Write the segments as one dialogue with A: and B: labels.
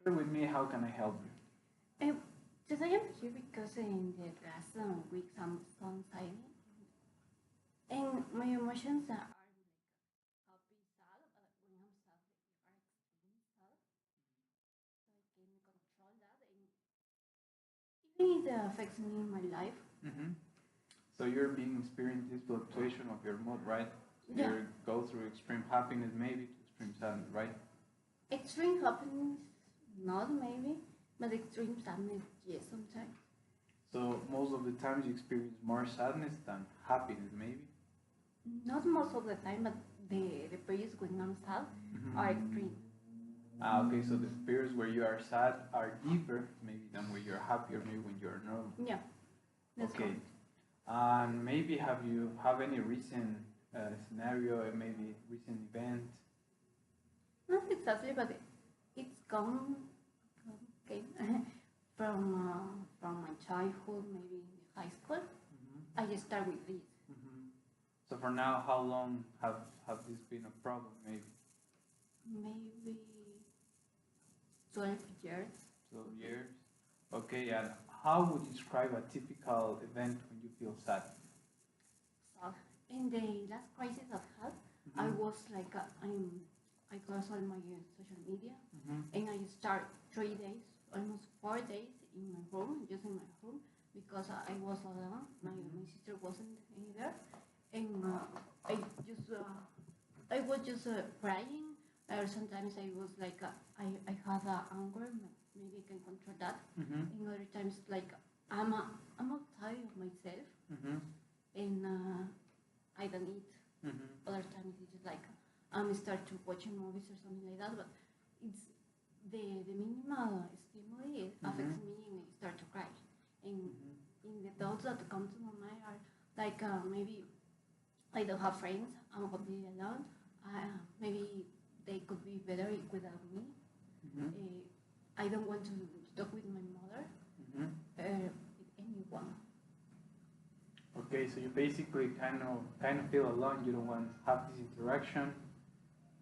A: share with me, how can I help you?
B: Just I am here because in the last week some silent and my emotions are like happy, sad. When I'm sad, they are extremely sad. So I can control that, and even it affects me in my life.
A: Mm-hmm. So you're being experiencing this fluctuation of your mood, right? So
B: Yeah,
A: you go through extreme happiness, maybe, to extreme sadness, right?
B: extreme happiness, not maybe, but extreme sadness, yes, sometimes.
A: So most of the times you experience more sadness than happiness, maybe.
B: Not most of the time, but the periods when I'm sad are
A: Mm-hmm.
B: extreme.
A: Ah, okay. So the periods where you are sad are deeper, maybe, than when you're happy or maybe when you're normal.
B: Yeah, that's
A: Okay.
B: correct.
A: And maybe have you have any recent scenario, maybe recent event?
B: Not exactly, but it's come okay, from my childhood, maybe in the high school.
A: Mm-hmm.
B: I just start with this.
A: Mm-hmm. So for now, how long have this been a problem? Maybe
B: Maybe 12 years.
A: 12 years. Okay, and how would you describe a typical event when you feel sad?
B: So in the last crisis I had, I
A: Mm-hmm.
B: was like I closed all my social media,
A: Mm-hmm.
B: and I start 3 days, almost 4 days in my room, just in my room, because I was alone. My sister wasn't either, and I just I was just crying, or sometimes I was like I had anger, maybe I can control that.
A: Mm-hmm.
B: And other times like I'm outside of myself,
A: Mm-hmm.
B: and I don't eat.
A: Mm-hmm.
B: Other times it's just like start to watching movies or something like that, but it's the minimal stimuli affects me and I start to cry. And in the thoughts that come to my mind are like maybe I don't have friends, I'm completely alone. Maybe they could be better without me.
A: Mm-hmm.
B: I don't want to talk with my mother,
A: Mm-hmm.
B: with anyone.
A: Okay, so you basically kind of feel alone. You don't want to have this interaction.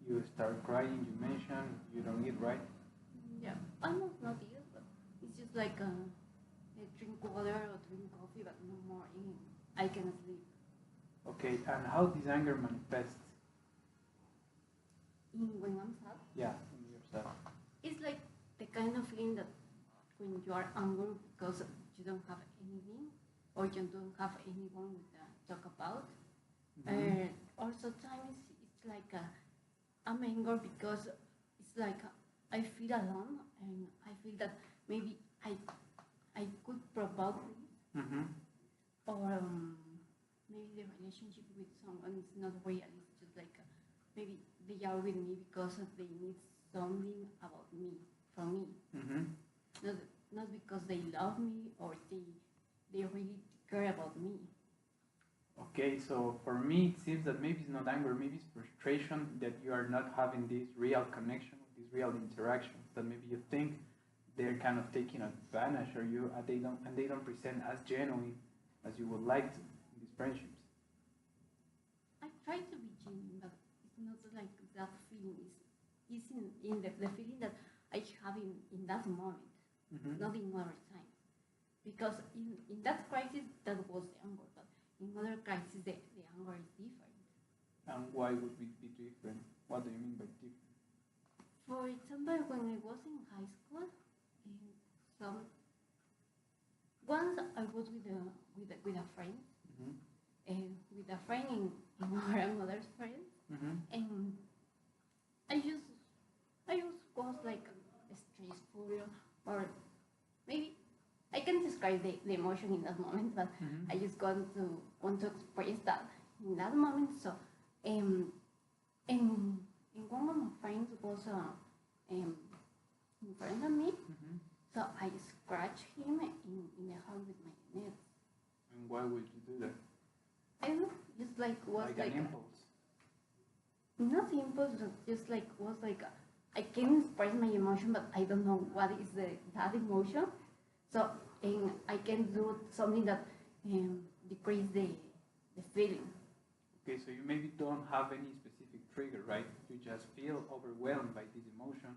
A: You start crying. You mentioned you don't eat, right?
B: Yeah, almost not eat, but it's just like drink water or drink coffee, but no more. And I can sleep.
A: Okay, and how this anger manifests?
B: When I'm sad,
A: Yeah, in yourself.
B: it's like the kind of feeling that when you are angry because you don't have anything or you don't have anyone with talk about.
A: Mm-hmm.
B: Or sometimes it's like I'm angry because it's like I feel alone and I feel that maybe I could provoke this,
A: Mm-hmm.
B: or maybe the relationship with someone is not real. It's just like maybe they are with me because they need something about me from me,
A: Mm-hmm.
B: not not because they love me or they really care about me.
A: Okay, so for me, it seems that maybe it's not anger, maybe it's frustration that you are not having this real connection, this real interaction. That maybe you think they're kind of taking advantage of you, and they don't present as genuine as you would like to in these friendships.
B: I try to be genuine, but it's not like that feeling is in the feeling that I have in that moment,
A: Mm-hmm.
B: not in other times. Because in that crisis, that was the anger, but in other crises, the anger is different.
A: And why would it be different? What do you mean by different?
B: For example, when I was in high school, in some once I was with a friend,
A: Mm-hmm.
B: and with a friend in my grandmother's friend,
A: Mm-hmm.
B: and I just I just was like stressful, or maybe I can describe the emotion in that moment, but
A: Mm-hmm.
B: I just want to express that in that moment. So, um, and one of my friends was in front of me,
A: Mm-hmm.
B: so I scratched him in the hand with my nails.
A: And why would you do that?
B: I don't know, just like was
A: Like an
B: like
A: impulse.
B: not simple, just like was like I can express my emotion, but I don't know what is that emotion. So and I can do something that decrease the feeling.
A: Okay, so you maybe don't have any specific trigger, right? You just feel overwhelmed by this emotion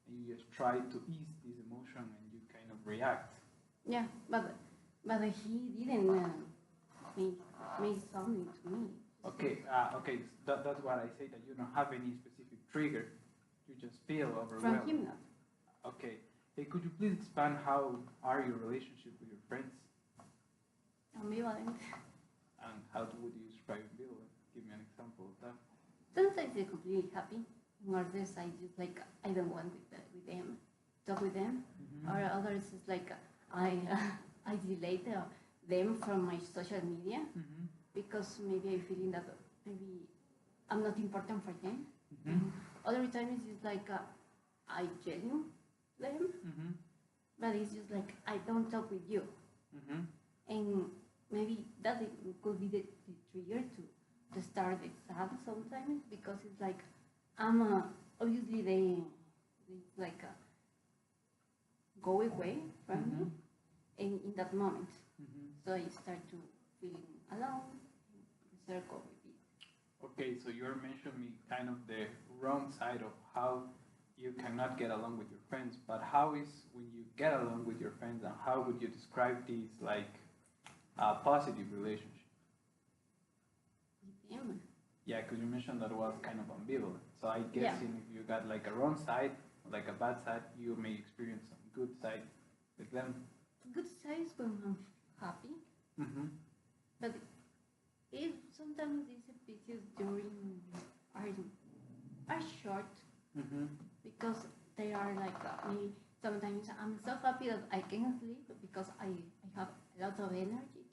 A: and you just try to ease this emotion and you kind of react.
B: Yeah, but he didn't make make something to me.
A: Okay, okay, that's what I say, that you don't have any specific trigger. You just feel
B: From
A: overwhelmed.
B: him, not
A: Okay. Hey, could you please expand how are your relationship with your friends,
B: ambivalent.
A: and how would you describe ambivalent? Give me an example of that.
B: Sometimes they're completely happy, and others I just like I don't want with them, talk with them, or others is like I I delete them from my social media because maybe I feeling that maybe I'm not important for them. Other times it's like I genuine them, but it's just like I don't talk with you, and maybe that could be the trigger to start the sad sometimes because it's like I'm obviously they like go away from me, and in that moment, so I start to feeling alone, the circle repeat.
A: Okay, so you're mentioning me kind of the wrong side of how you cannot get along with your friends, but how is when you get along with your friends, and how would you describe these like positive relationship?
B: With them.
A: Yeah, because you mentioned that was kind of ambivalent. So I
B: Yeah.
A: guess if you got like a wrong side, like a bad side, you may experience some good side with them.
B: Good size when I'm happy, but if sometimes these pieces during are short because they are like me. Sometimes I'm so happy that I can sleep because I have a lot of energy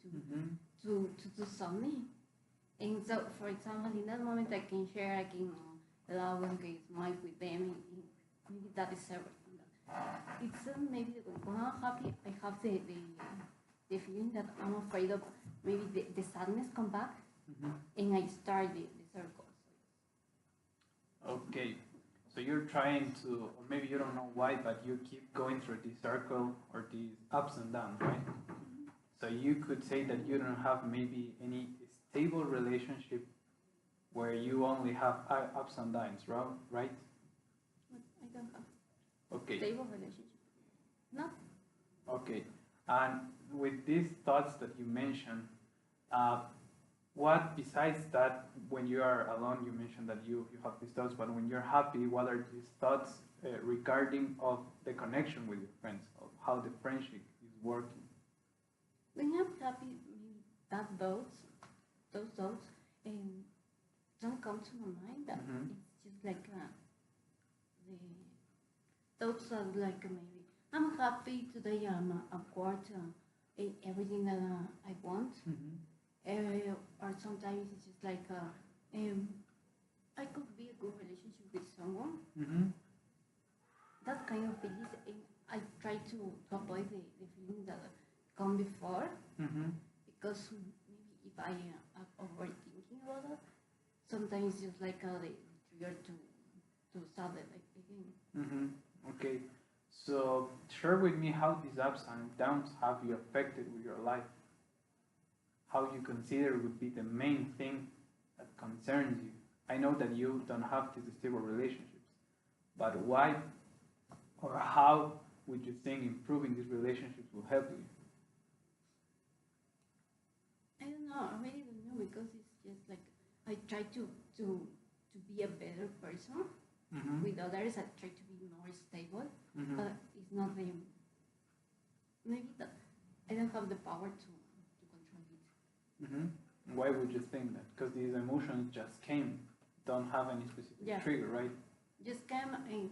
B: to do something. And so, for example, in that moment, I can share, I can love and can smile with them. And maybe that is everything. It's maybe when I'm happy, I have the feeling that I'm afraid of maybe the sadness come back, and I start the circle.
A: Okay, so you're trying to, or maybe you don't know why, but you keep going through this circle or these ups and downs, right? So you could say that you don't have maybe any stable relationship where you only have ups and downs, right?
B: But I don't have
A: Okay.
B: stable relationship. No.
A: Okay, and with these thoughts that you mentioned, what besides that, when you are alone, you mentioned that you have these thoughts, but when you're happy, what are these thoughts regarding of the connection with your friends, of how the friendship is working?
B: When I'm happy, maybe that those thoughts, don't come to my mind. That it's just like the thoughts are like maybe I'm happy today. I'm got everything that I want. Or sometimes it's just like I could be a good relationship with someone. That kind of feelings, and I try to avoid the feelings that come before because maybe if I am overthinking about it, sometimes it's just like the trigger to start it again.
A: Okay, so share with me how these ups and downs have you affected with your life. How you consider would be the main thing that concerns you. I know that you don't have these stable relationships, but why or how would you think improving these relationships will help you?
B: I don't know. I really don't know because it's just like I try to be a better person with others. I try to be more stable, but it's not the maybe that I don't have the power to control it.
A: Why would you think that? Because these emotions just came, don't have any specific trigger, right?
B: Just came and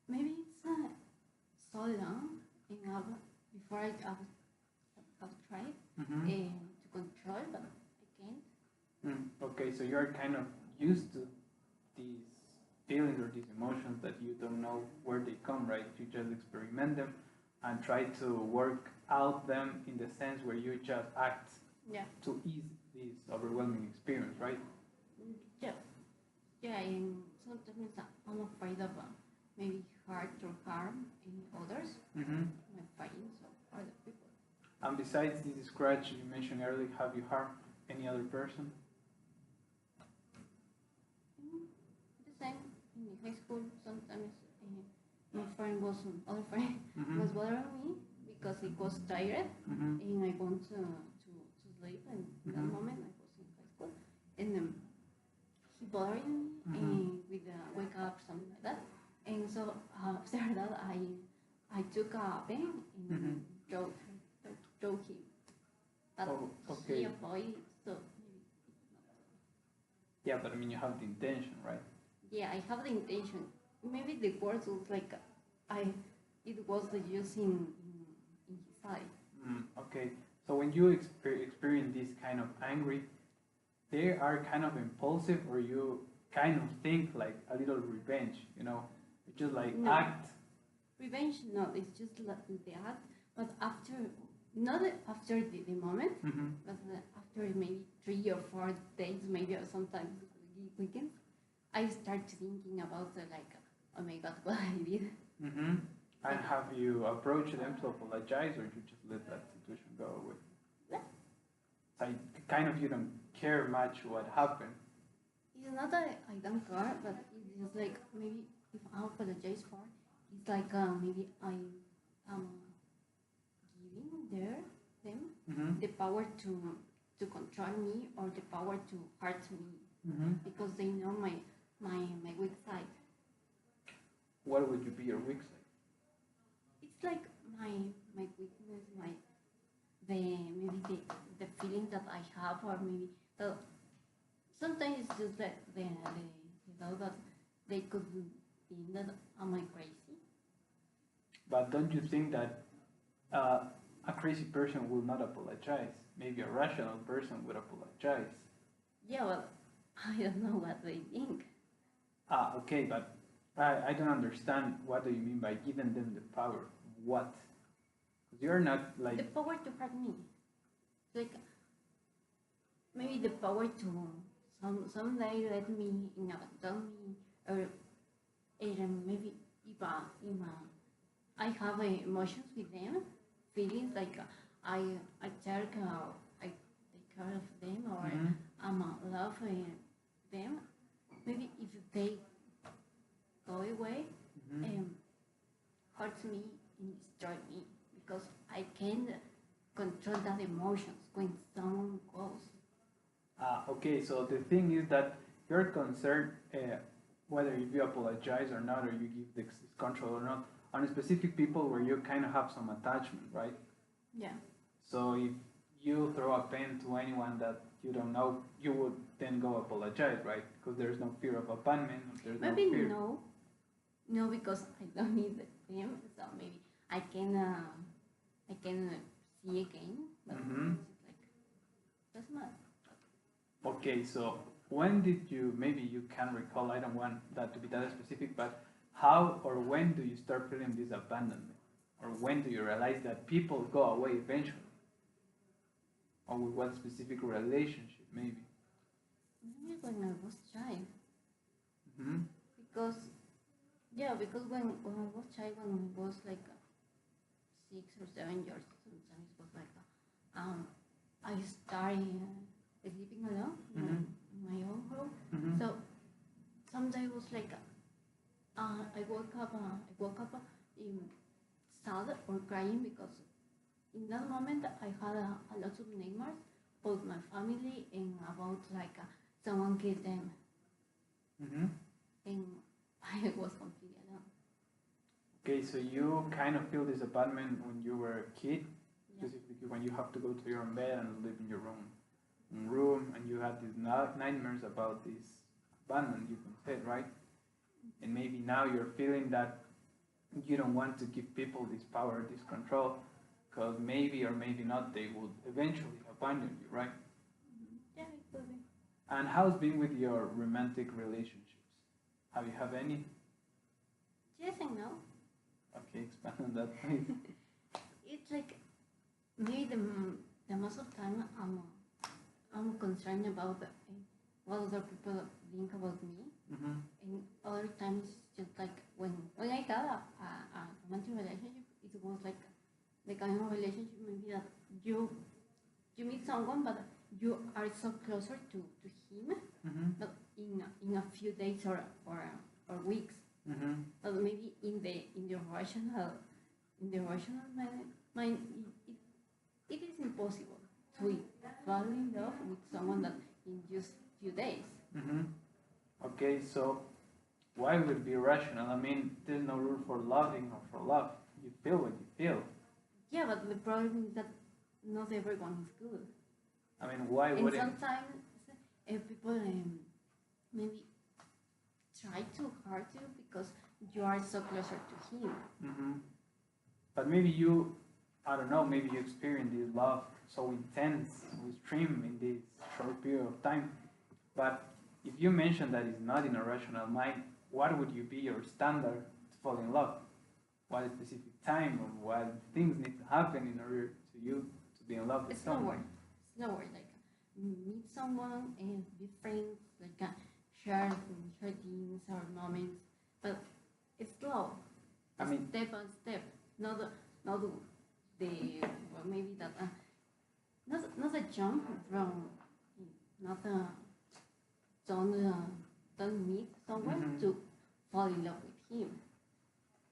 B: maybe it's so long enough before I have tried to control, but I can't.
A: Okay, so you're kind of used to these feelings or these emotions that you don't know where they come, right? You just experiment them and try to work out them in the sense where you just act to ease this overwhelming experience, right?
B: Yeah, and sometimes I'm afraid of maybe hurt or harm in others, my friends or other people.
A: And besides this scratch you mentioned earlier, have you harmed any other person?
B: The same in high school, sometimes other friend was bothering me because he was tired and I want to sleep. And in that moment I was in high school, and he bothered me with wake up something like that. And so after that I took a pen and drove him. But he avoided, so maybe it's not.
A: Yeah, but I mean, you have the intention, right?
B: Yeah, I have the intention. Maybe the words was like it was the use in his eye.
A: Okay, so when you experience this kind of angry, they are kind of impulsive, or you kind of think like a little revenge, you know, you just like
B: No.
A: act.
B: Revenge, no, it's just like the act, but after, not after the moment, but after maybe 3 or 4 days, maybe, or sometimes weekends, I start thinking about like, oh my God, what I did.
A: And have you approached them to apologize, or you just let that situation go away?
B: Yeah.
A: Like, kind of you don't care much what happened.
B: It's not that I don't care, but it's just like maybe if I apologize for, it's like maybe I am giving them the power to control me, or the power to hurt me, because they know my weak side.
A: What would you be your weak side?
B: It's like my weakness, maybe the feeling that I have, or maybe sometimes it's just that the thought that they could think that am I crazy?
A: But don't you think that a crazy person will not apologize? Maybe a rational person would apologize.
B: Yeah, well, I don't know what they think.
A: Okay, but I don't understand what do you mean by giving them the power. What? Because you're not like...
B: The power to hurt me. Like, maybe the power to someday let me abandon me, or maybe if I have emotions with them, feelings like I take care of them, or love them. Maybe if they go away, hurts me and destroy me, because I can't control that emotions when someone goes.
A: Okay, so the thing is that you're concerned whether if you apologize or not, or you give this control or not, on specific people where you kind of have some attachment, right?
B: Yeah.
A: So if you throw a pen to anyone that you don't know, you would then go apologize, right? Because there's no fear of abandonment. There's
B: Maybe
A: no fear.
B: no, because I don't need them, so maybe I can see again, but it's like that's not.
A: Okay, so when did you, maybe you can recall, I don't want that to be that specific, but how or when do you start feeling this abandonment? Or when do you realize that people go away eventually? Or with what specific relationship, maybe?
B: Maybe when I was child. Because when I was child, when I was like 6 or 7 years, sometimes it was like I started sleeping alone in my own room. So sometimes it was like I woke up sad or crying, because in that moment I had a lot of nightmares about my family and about like someone killed them. And I was completely alone.
A: Okay, so you kind of feel this abandonment when you were a kid, specifically when you have to go to your own bed and live in your own room, and you had these nightmares about this abandonment, you can say, right? And maybe now you're feeling that you don't want to give people this power, this control, because maybe or maybe not they would eventually abandon you, right?
B: Yeah, it could be.
A: And how's been with your romantic relationships? Have you have any?
B: Yes and no.
A: Okay, expand on that, please.
B: It's like maybe the most of the time I'm concerned about what other people think about me, and other times just like when I had a romantic relationship, it was like the kind of relationship maybe that you meet someone, but you are so closer to him, but in a few days or weeks. But maybe in your rational, in the rational mind, it is impossible to fall in love with someone that in just few days.
A: Mm-hmm. Okay, so why would it be rational? I mean, there's no rule for loving or for love. You feel what you feel.
B: Yeah, but the problem is that not everyone is good.
A: I mean, why
B: And
A: wouldn't?
B: sometimes people maybe try too hard to because you are so closer to him.
A: Mm-hmm. But maybe you, I don't know, maybe you experience this love so intense, so extreme in this short period of time. But if you mention that it's not in a rational mind, what would you be your standard to fall in love? What specific time or what things need to happen in order to you to be in love with someone?
B: Slower, like meet someone and be friends, like share things or moments, but it's slow.
A: I mean,
B: Step by step, not the well, maybe that not a jump from not a don't meet someone
A: Mhm.
B: to fall in love with him.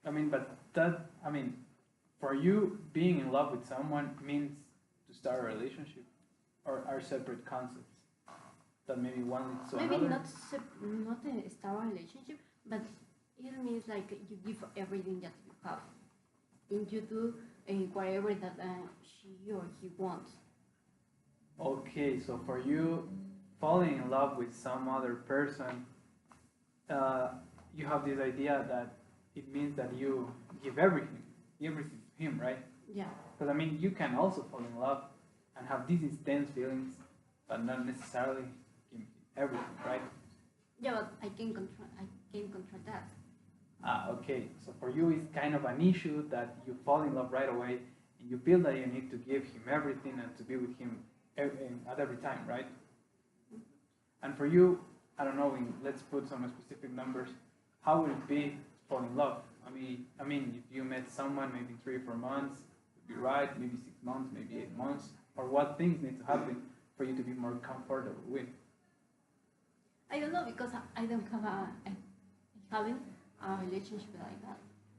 A: I mean, but that, I mean, for you, being in love with someone means to start a relationship, or are separate concepts that maybe one leads to
B: Maybe
A: another?
B: not a start relationship, but it means like you give everything that you have, and you do whatever that she or he wants.
A: Okay, so for you, falling in love with some other person, uh, you have this idea that it means that you give everything to him, right?
B: Yeah,
A: Because I mean, you can also fall in love and have these intense feelings, but not necessarily give everything, right?
B: yeah, but I can control that.
A: Ah, okay. So for you, it's kind of an issue that you fall in love right away, and you feel that you need to give him everything and to be with him at every time, right? And for you, I don't know. Let's put some specific numbers. How would it be to fall in love? I mean, if you met someone maybe 3 or 4 months, would be right. Maybe 6 months, maybe 8 months. Or what things need to happen for you to be more comfortable with?
B: I don't know because I don't have I haven't a relationship like that.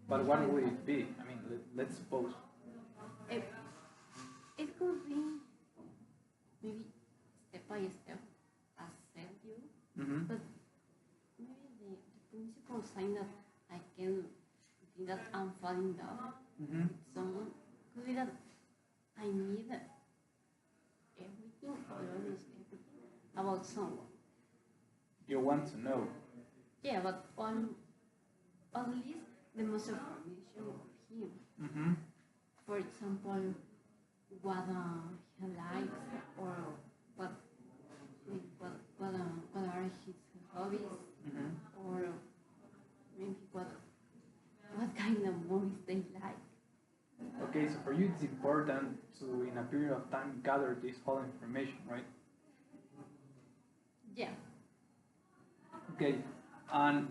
A: But
B: I
A: what
B: haven't
A: would
B: had-
A: it be? I mean, let's suppose.
B: It, it could be maybe step by step, as said you,
A: Mm-hmm.
B: but maybe the principal sign that I can think that I'm falling in love
A: Mm-hmm.
B: with someone could be that I need everything or almost everything about someone.
A: You want to know.
B: Yeah, but on at least the most information of him.
A: Mm-hmm.
B: For example, what he likes or what what are his hobbies
A: Mm-hmm.
B: or maybe what kind of movies they like.
A: Okay, so for you, it's important to, in a period of time, gather this whole information, right?
B: Yeah,
A: Okay, and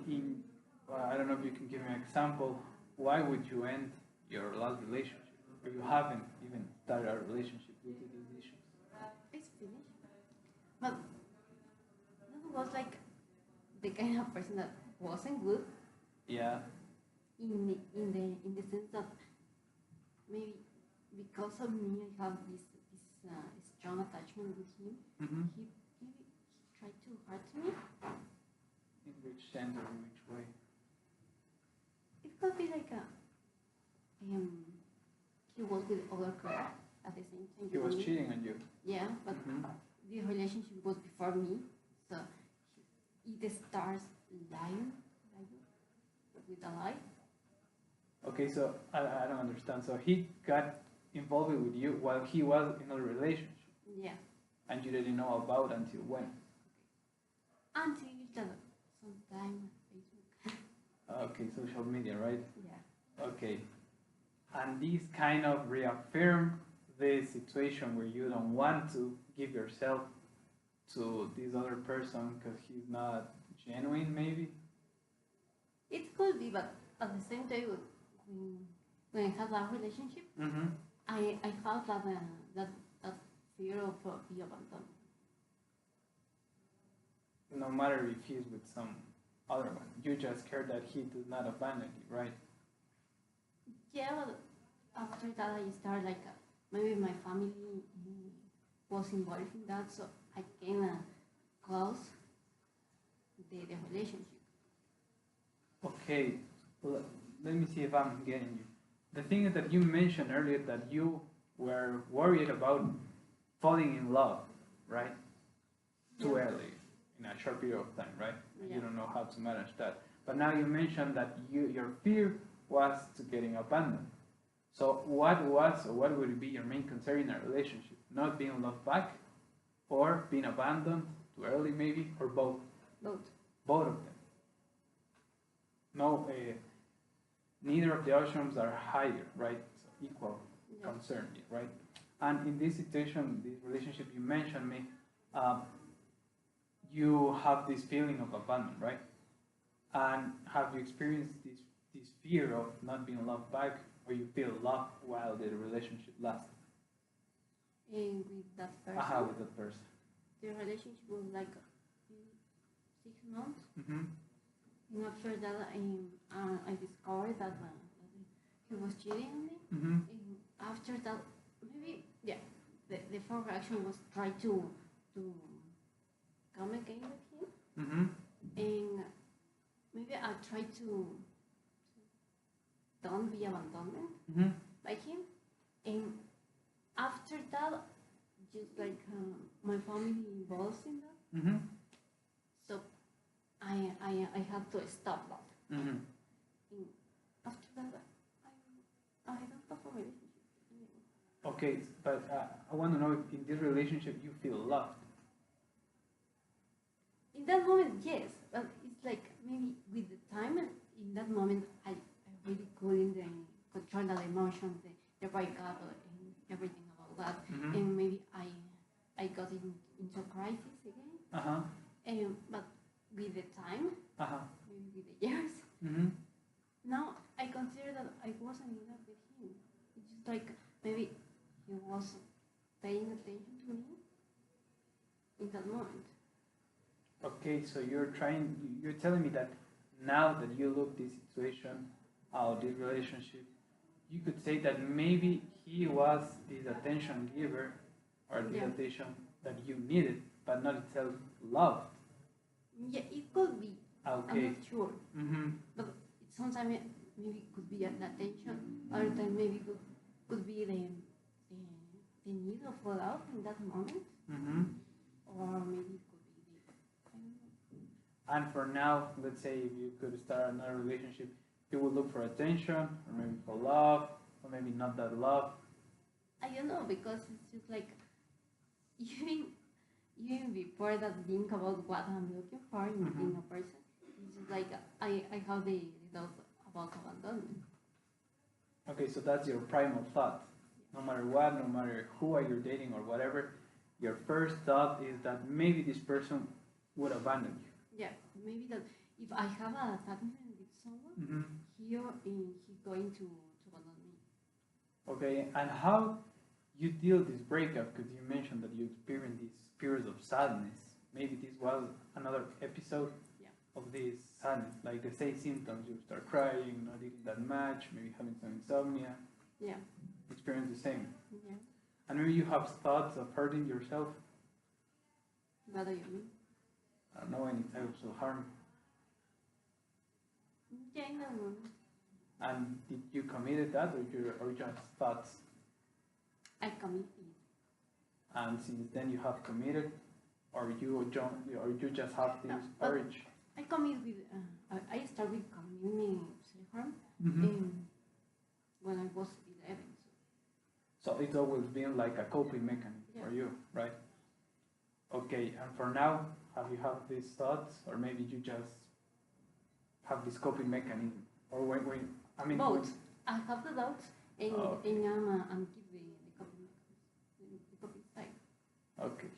A: I don't know if you can give me an example. Why would you end your last relationship, or you haven't even started a relationship due to these issues?
B: it's finished. But that was like the kind of person that wasn't good
A: Yeah.
B: in the sense that maybe because of me I have this strong attachment with him.
A: Mm-hmm.
B: He tried too hard to me.
A: In which sense or in which way?
B: It could be like he was with other girl at the same time.
A: He was
B: with me.
A: cheating on you.
B: Yeah, but
A: Mm-hmm.
B: the relationship was before me, so it starts lying with a lie.
A: Okay, so I don't understand. So he got involved with you while he was in a relationship,
B: Yeah,
A: and you didn't know about until when?
B: until that sometime Facebook.
A: Okay, social media, right?
B: Yeah,
A: Okay. And this kind of reaffirm the situation where you don't want to give yourself to this other person because he's not genuine, maybe?
B: it could be, but at the same time, when I had that relationship,
A: Mm-hmm.
B: I felt that fear of being abandoned.
A: No matter if he's with some other one, you just care that he does not abandon you, right?
B: Yeah, but after that I started like maybe my family was involved in that, so I can close the relationship.
A: Okay, let me see if I'm getting you. The thing is that you mentioned earlier that you were worried about falling in love, right? Too
B: Yeah.
A: early in a short period of time, right? And
B: Yeah.
A: you don't know how to manage that. But now you mentioned that your fear was to getting abandoned. So what was or what would be your main concern in a relationship? Not being loved back, or being abandoned too early, maybe, or both?
B: Both.
A: Both of them. No, neither of the options are higher, right? So equal
B: Yeah.
A: concern, right? And in this situation, this relationship you mentioned me, um, you have this feeling of abandonment, right? And have you experienced this fear of not being loved back, or you feel loved while the relationship lasts?
B: And with that person,
A: Aha, with that person.
B: the relationship was like 6 months.
A: Mm-hmm.
B: And after that, I discovered that he was cheating on me.
A: Mm-hmm.
B: And after that, maybe yeah, the first reaction was try to come again with him,
A: Mm-hmm.
B: and maybe I try to don't be abandoned
A: Mm-hmm.
B: by him. And after that, just like my family involved in that,
A: Mm-hmm.
B: so I had to stop that.
A: Mm-hmm.
B: And after that, I don't have a relationship anymore.
A: Okay, but I want to know if in this relationship you feel loved.
B: In that moment, yes, but it's like maybe with the time, and in that moment, I really couldn't control the emotions, the breakup, and everything about that.
A: Mm-hmm.
B: And maybe I got into crisis again.
A: Uh-huh.
B: But with the time,
A: Uh-huh.
B: maybe with the years,
A: Mm-hmm.
B: now I consider that I wasn't in love with him. It's just like maybe he was paying attention to me in that moment.
A: Okay, so you're telling me that now that you look this situation, this relationship, you could say that maybe he was this attention giver or this
B: Yeah.
A: attention that you needed, but not itself loved.
B: Yeah, it could be. I'm
A: Okay.
B: not sure.
A: Mm-hmm.
B: But sometimes maybe it could be an attention, other time maybe could be the need of love in that moment,
A: Mm-hmm.
B: or maybe it could be I don't know.
A: And for now, let's say if you could start another relationship, you would look for attention, or maybe for love, or maybe not that love.
B: I don't know, because it's just like even before that think about what I'm looking for in a person, it's just like I have the thought about abandonment.
A: Okay, so that's your primal thought. No matter what, no matter who are you dating or whatever, your first thought is that maybe this person would abandon you.
B: Yeah, maybe that if I have a attachment with someone,
A: Mm-hmm.
B: he's going to abandon me.
A: Okay, and how you deal this breakup? Because you mentioned that you experienced these periods of sadness. Maybe this was another episode
B: Yeah.
A: of this sadness, like the same symptoms. You start crying, not eating that much, maybe having some insomnia.
B: Yeah,
A: Experience the same.
B: yeah.
A: And maybe you have thoughts of hurting yourself.
B: What do you mean?
A: I don't know, any types of harm.
B: Yeah, in that moment.
A: And did you committed that, or just thoughts?
B: I committed.
A: And since then you have committed, or you just have this
B: But
A: urge.
B: I commit with. I started with committing self-harm
A: Mm-hmm.
B: when I was 11.
A: So it's always been like a coping mechanism for
B: Yeah.
A: you, right? Okay, and for now, have you have these thoughts, or maybe you just have this coping mechanism, or when I mean
B: Both. I have the doubts, and
A: Okay.
B: I'm keep the coping mechanism, the coping side.
A: Okay,